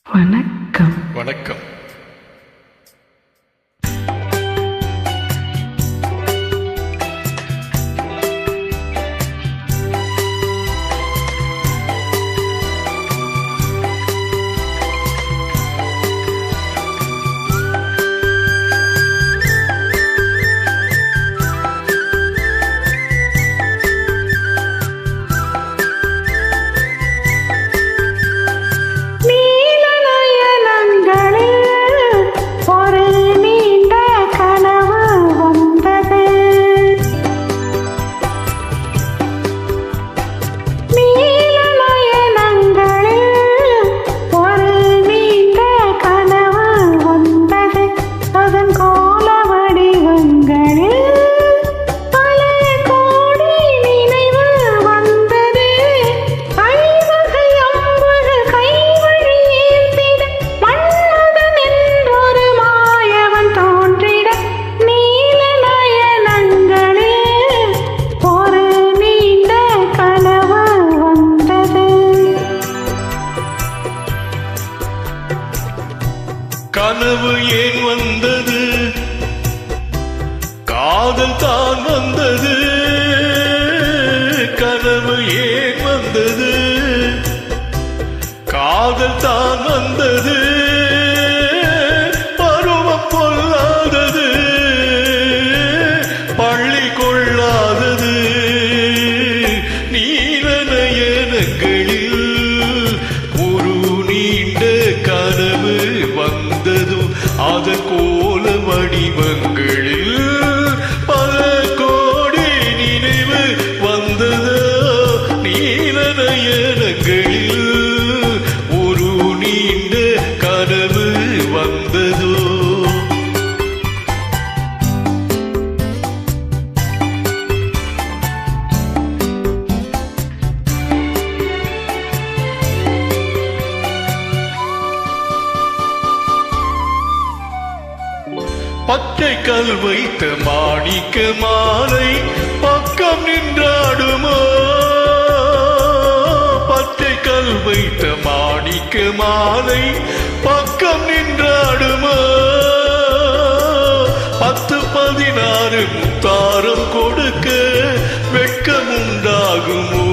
வணக்கம். வணக்கம். கனவு ஏன் வந்தது? காதல் தான் வந்தது. கனவு ஏன் வந்தது? காதல் தான் வந்தது. பருவம் பொல்லாதது, பள்ளி கொள்ளாதது. நீலநயனங்களில் ஒரு நீண்ட கனவு வந்தது. அதன் கோல வடிவங்களில் பல கோடி நினைவு வந்தது. நீலநயனங்களில் ஒரு நீண்ட கனவு வந்ததோ. பச்சை கல் வைத்த மாணிக்க மாலை பக்கம் நின்றாடுமோ. பச்சை கல் வைத்த மாணிக்க மாலை பக்கம் நின்றாடுமோ. 10-16 முத்தாரம் கொடுக்க வெட்கம் உண்டாகுமோ.